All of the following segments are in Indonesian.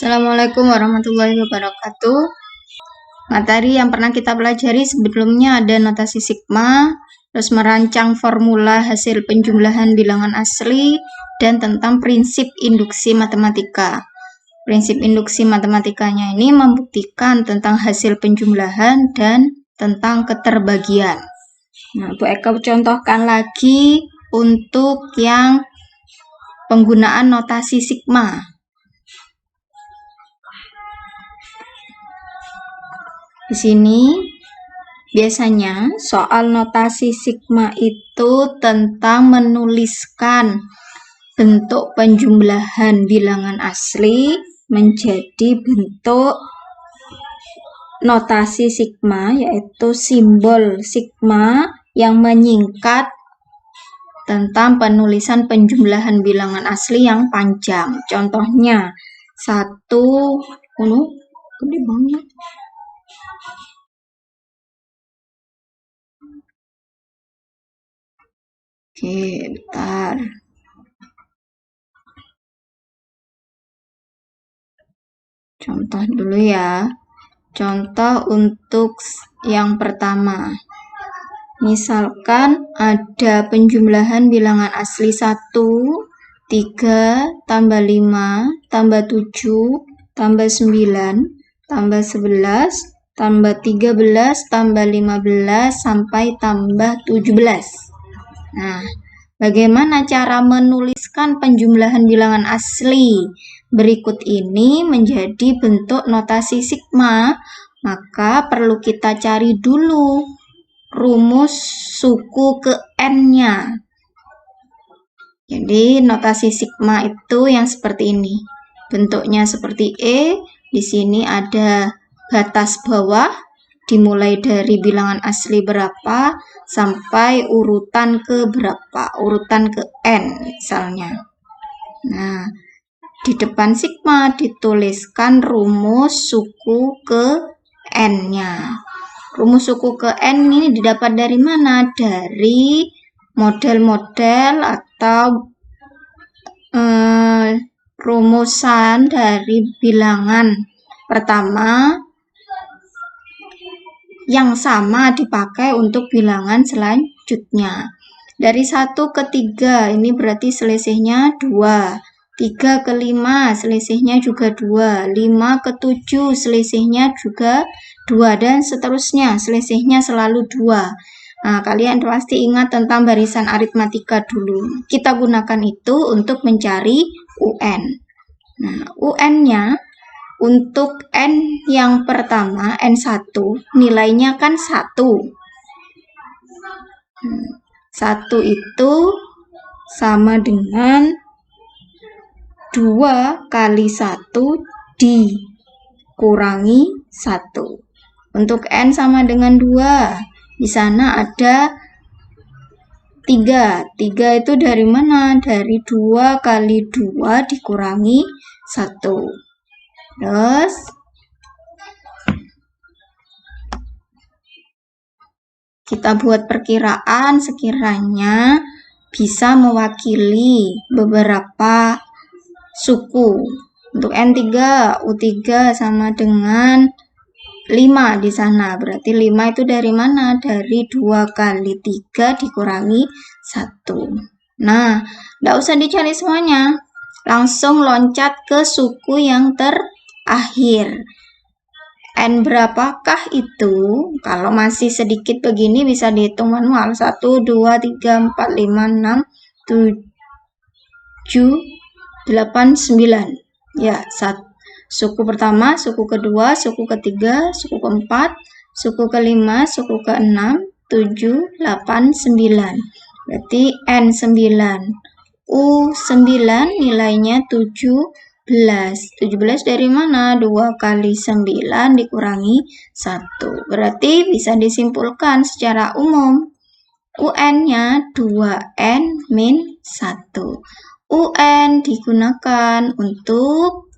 Assalamualaikum warahmatullahi wabarakatuh. Materi yang pernah kita pelajari sebelumnya ada notasi sigma, terus merancang formula hasil penjumlahan bilangan asli, dan tentang prinsip induksi matematika. Prinsip induksi matematikanya ini membuktikan tentang hasil penjumlahan dan tentang keterbagian. Nah, Bu Eka contohkan lagi untuk yang penggunaan notasi sigma. Di sini biasanya soal notasi sigma itu tentang menuliskan bentuk penjumlahan bilangan asli menjadi bentuk notasi sigma, yaitu simbol sigma yang menyingkat tentang penulisan penjumlahan bilangan asli yang panjang. Contohnya 1, gede banget. Oke, bentar. Contoh dulu ya. Contoh untuk yang pertama. Misalkan ada penjumlahan bilangan asli 1, 3, tambah 5, tambah 7, tambah 9, tambah 11, tambah 13, tambah 15, sampai tambah 17. Nah, bagaimana cara menuliskan penjumlahan bilangan asli berikut ini menjadi bentuk notasi sigma? Maka perlu kita cari dulu rumus suku ke n-nya. Jadi notasi sigma itu yang seperti ini. Bentuknya seperti E. Di sini ada batas bawah dimulai dari bilangan asli berapa sampai urutan ke berapa, urutan ke n misalnya. Nah, di depan sigma dituliskan rumus suku ke n-nya. Rumus suku ke n ini didapat dari mana? Dari model-model atau rumusan dari bilangan pertama yang sama dipakai untuk bilangan selanjutnya. Dari 1 ke 3 ini berarti selisihnya 2. 3 ke 5 selisihnya juga 2. 5 ke 7 selisihnya juga 2. Dan seterusnya selisihnya selalu 2. Nah, kalian pasti ingat tentang barisan aritmatika dulu. Kita gunakan itu untuk mencari UN. Nah, UN-nya untuk N yang pertama, N1, nilainya kan 1. 1 itu sama dengan 2 kali 1 dikurangi 1. Untuk N sama dengan 2. Di sana ada 3. 3 itu dari mana? Dari 2 kali 2 dikurangi 1. Terus kita buat perkiraan sekiranya bisa mewakili beberapa suku. Untuk N3, U3 sama dengan 5 di sana. Berarti 5 itu dari mana? Dari 2 kali 3 dikurangi 1. Nah, tidak usah dicari semuanya. Langsung loncat ke suku yang terakhir. N berapakah itu? Kalau masih sedikit begini bisa dihitung manual. 1, 2, 3, 4, 5, 6, 7, 8, 9. Ya, suku pertama, suku kedua, suku ketiga, suku keempat, suku kelima, suku keenam, 7, 8, 9. Berarti N9. U9 nilainya 17. 17 dari mana? 2 kali 9 dikurangi 1. Berarti bisa disimpulkan secara umum. UN-nya 2N min 1. UN digunakan untuk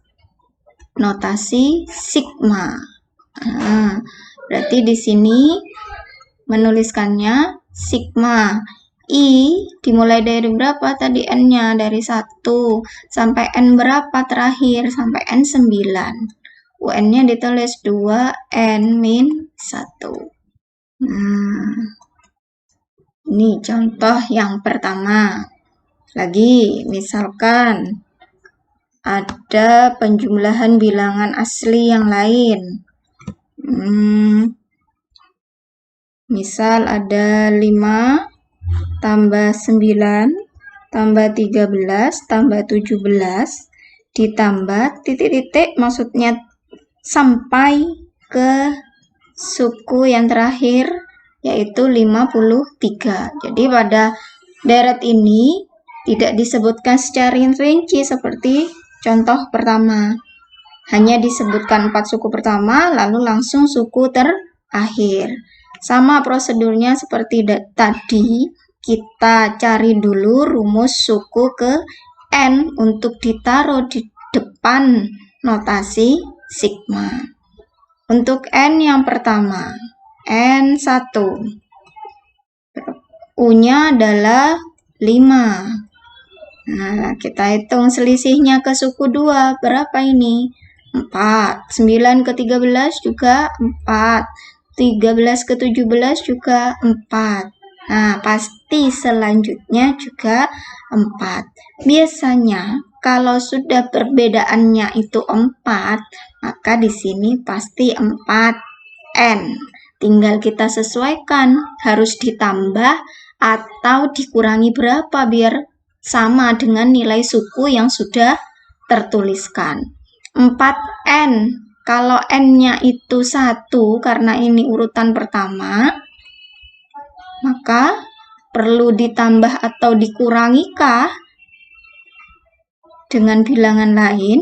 notasi sigma. Nah, berarti di sini menuliskannya sigma. I dimulai dari berapa tadi N-nya? Dari 1 sampai N berapa terakhir? Sampai N 9. UN-nya ditulis 2N-1. Ini contoh yang pertama. Lagi, misalkan ada penjumlahan bilangan asli yang lain. Misal ada 5 tambah 9 tambah 13 tambah 17 ditambah titik-titik, maksudnya sampai ke suku yang terakhir yaitu 53. Jadi pada deret ini tidak disebutkan secara rinci seperti contoh pertama. Hanya disebutkan 4 suku pertama lalu langsung suku terakhir. Sama prosedurnya seperti tadi, kita cari dulu rumus suku ke N untuk ditaruh di depan notasi sigma. Untuk N yang pertama, N1. U-nya adalah 5. Nah, kita hitung selisihnya ke suku 2. Berapa ini? 4. 9 ke 13 juga 4. 13 ke 17 juga 4. Nah, pasti selanjutnya juga 4. Biasanya kalau sudah perbedaannya itu 4, maka di sini pasti 4N. Tinggal kita sesuaikan, harus ditambah atau dikurangi berapa biar sama dengan nilai suku yang sudah tertuliskan. 4N. Kalau N-nya itu 1, karena ini urutan pertama, maka perlu ditambah atau dikurangikah dengan bilangan lain?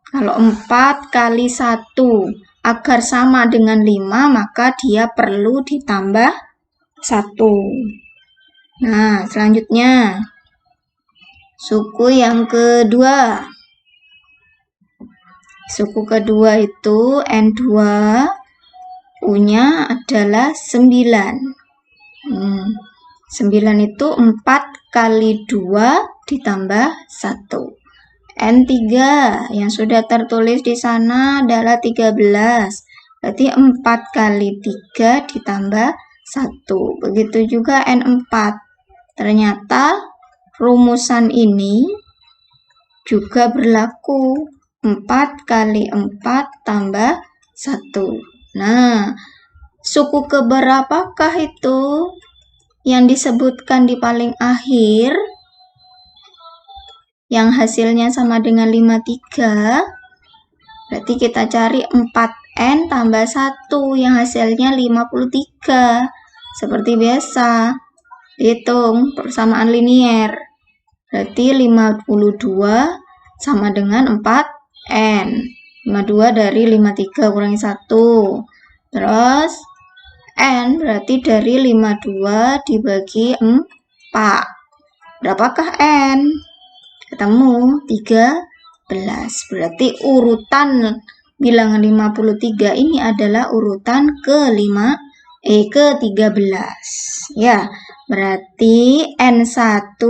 Kalau 4 kali 1 agar sama dengan 5, maka dia perlu ditambah 1. Nah, selanjutnya suku yang kedua. Suku kedua itu N2, U-nya adalah 9. 9 itu 4 kali 2 ditambah 1. N3 yang sudah tertulis di sana adalah 13. Berarti 4 kali 3 ditambah 1. Begitu juga N4. Ternyata rumusan ini juga berlaku. 4 kali 4 tambah 1. Nah, suku keberapakah itu yang disebutkan di paling akhir? Yang hasilnya sama dengan 53. Berarti kita cari 4N tambah 1 yang hasilnya 53. Seperti biasa, hitung persamaan linier. Berarti 52 sama dengan 4N. 52 dari 53 kurangi 1. Terus N berarti dari 52 dibagi 4. Berapakah N? Ketemu 13. Berarti urutan bilangan 53 ini adalah urutan ke-13. Ya, berarti N1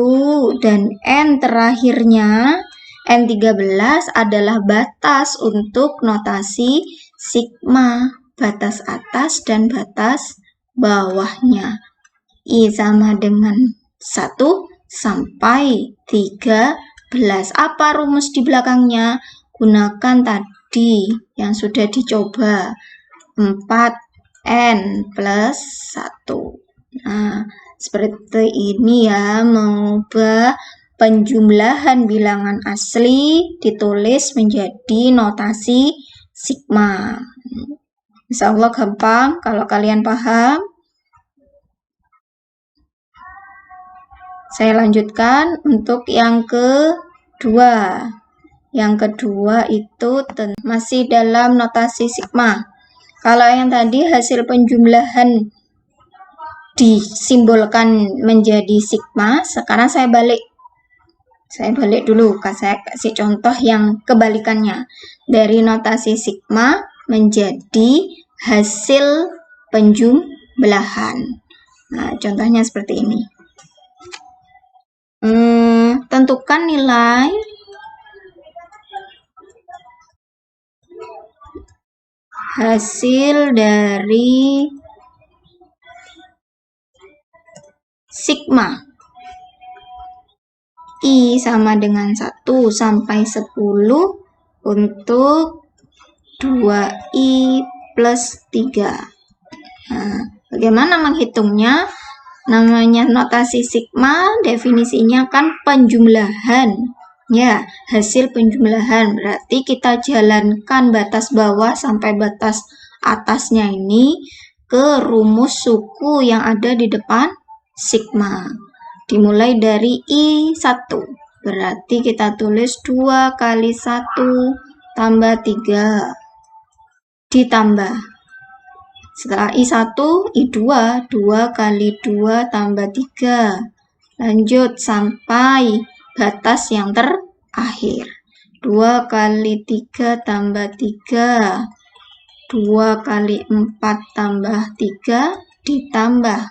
dan N terakhirnya N13 adalah batas untuk notasi sigma, batas atas dan batas bawahnya. I sama dengan 1 sampai 13. Apa rumus di belakangnya? Gunakan tadi yang sudah dicoba, 4N plus 1. Nah, seperti ini ya, mengubah penjumlahan bilangan asli ditulis menjadi notasi sigma. Insya Allah gampang kalau kalian paham. Saya lanjutkan untuk yang kedua. Yang kedua itu masih dalam notasi sigma. Kalau yang tadi hasil penjumlahan disimbolkan menjadi sigma, sekarang saya balik dulu, saya kasih contoh yang kebalikannya. Dari notasi sigma menjadi hasil penjumlahan. Nah, contohnya seperti ini. Tentukan nilai hasil dari sigma I sama dengan 1 sampai 10 untuk 2I plus 3. Nah, bagaimana menghitungnya? Namanya notasi sigma, definisinya kan penjumlahan. Ya, hasil penjumlahan. Berarti kita jalankan batas bawah sampai batas atasnya ini ke rumus suku yang ada di depan sigma. Dimulai dari I1. Berarti kita tulis 2 kali 1 tambah 3. Ditambah. Setelah I1, I2, 2 kali 2 tambah 3. Lanjut sampai batas yang terakhir. 2 kali 3 tambah 3. 2 kali 4 tambah 3 ditambah.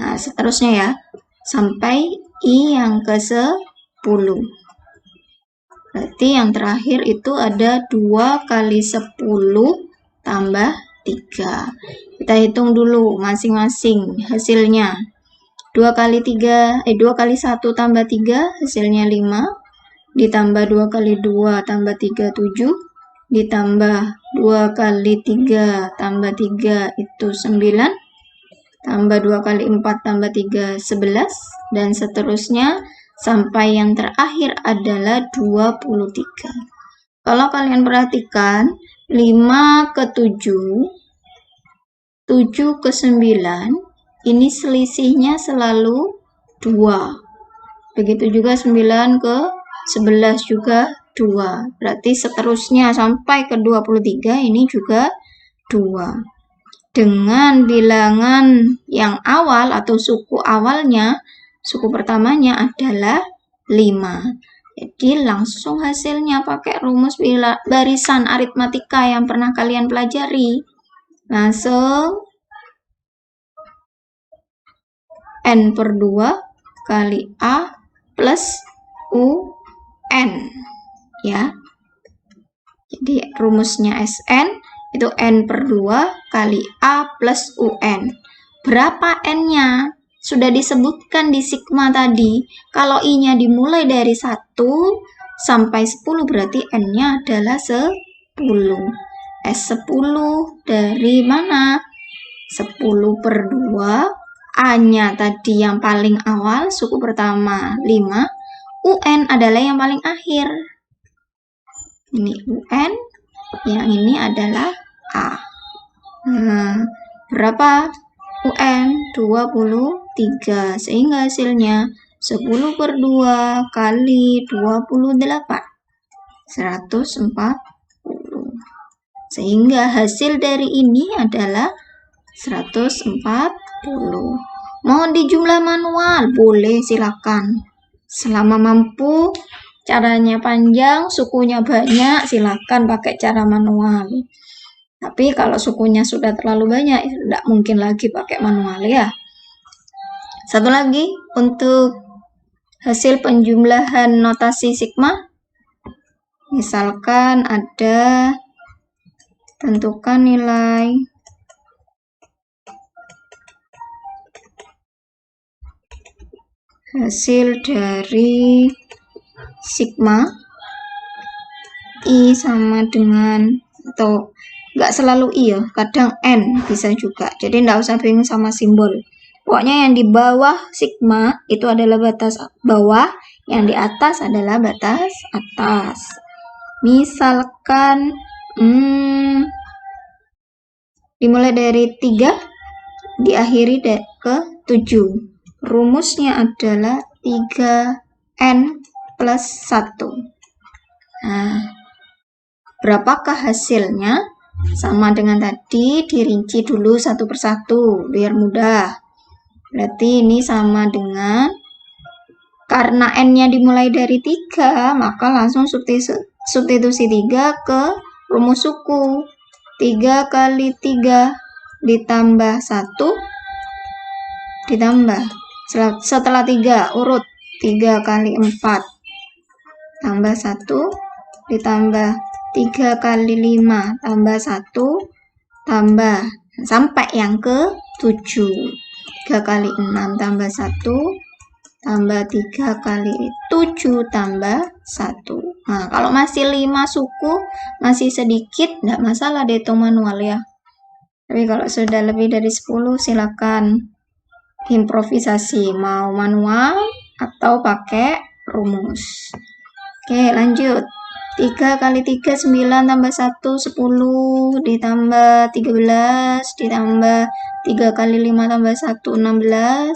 Nah, seterusnya ya. Sampai I yang ke-10. Berarti yang terakhir itu ada 2 kali 10 tambah 3. Kita hitung dulu masing-masing hasilnya. 2 kali 1 tambah 3 hasilnya 5. Ditambah 2 kali 2 tambah 3, 7. Ditambah 2 kali 3 tambah 3 itu 9. Tambah 2 kali 4 tambah 3, 11. Dan seterusnya sampai yang terakhir adalah 23. Kalau kalian perhatikan, 5 ke 7, 7 ke 9, ini selisihnya selalu 2. Begitu juga 9 ke 11 juga 2. Berarti seterusnya sampai ke 23 ini juga 2. Dengan bilangan yang awal atau suku awalnya, suku pertamanya adalah 5. Jadi langsung hasilnya pakai rumus barisan aritmatika yang pernah kalian pelajari. Langsung N per 2 kali A plus UN. Ya. Jadi rumusnya SN itu N per 2 kali A plus UN. Berapa N-nya? Sudah disebutkan di sigma tadi. Kalau I-nya dimulai dari 1 sampai 10 berarti N-nya adalah 10. S10 dari mana? 10 per 2. A-nya tadi yang paling awal, suku pertama 5. UN adalah yang paling akhir. Ini UN. Yang ini adalah A. Berapa UN? 23. Sehingga hasilnya 10 per 2 kali 28. 140. Sehingga hasil dari ini adalah 140. Mau dijumlah manual? Boleh, silakan. Selama mampu. Caranya panjang, sukunya banyak, silakan pakai cara manual. Tapi kalau sukunya sudah terlalu banyak, tidak mungkin lagi pakai manual ya. Satu lagi untuk hasil penjumlahan notasi sigma. Misalkan ada tentukan nilai hasil dari sigma I sama dengan, atau nggak selalu I ya, kadang N bisa juga. Jadi nggak usah bingung sama simbol. Pokoknya yang di bawah sigma itu adalah batas bawah, yang di atas adalah batas atas. Misalkan dimulai dari 3, diakhiri ke 7. Rumusnya adalah 3N plus 1. Nah, berapakah hasilnya? Sama dengan tadi, dirinci dulu satu persatu biar mudah. Berarti ini sama dengan, karena N-nya dimulai dari 3, maka langsung substitusi 3 ke rumus suku. 3 kali 3 ditambah 1 ditambah. Setelah 3 urut 3 kali 4 tambah 1 ditambah 3 kali 5 tambah 1 tambah sampai yang ke 7. 3 kali 6 tambah 1 tambah 3 kali 7 tambah 1. Nah, kalau masih 5 suku, masih sedikit, enggak masalah dihitung manual ya. Tapi kalau sudah lebih dari 10, silakan improvisasi, mau manual atau pakai rumus. Oke, lanjut. 3 kali 3, 9 tambah 1, 10 ditambah 13 ditambah 3 kali 5 tambah 1, 16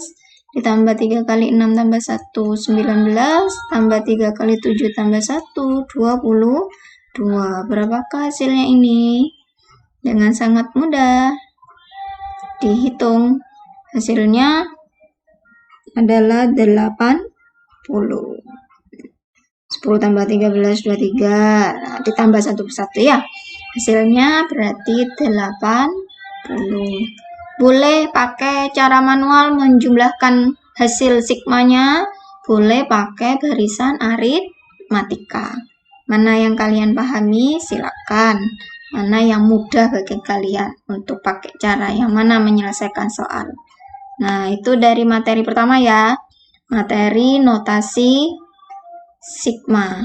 ditambah 3 kali 6 tambah 1, 19 tambah 3 kali 7 tambah 1, 22. Berapakah hasilnya ini? Dengan sangat mudah dihitung. Hasilnya adalah 80. 10 tambah 13, 23. Nah, ditambah 1 per 1 ya. Hasilnya berarti 80. Boleh pakai cara manual menjumlahkan hasil sigmanya. Boleh pakai barisan aritmatika. Mana yang kalian pahami, silakan. Mana yang mudah bagi kalian untuk pakai cara yang mana menyelesaikan soal. Nah, itu dari materi pertama ya. Materi notasi sigma.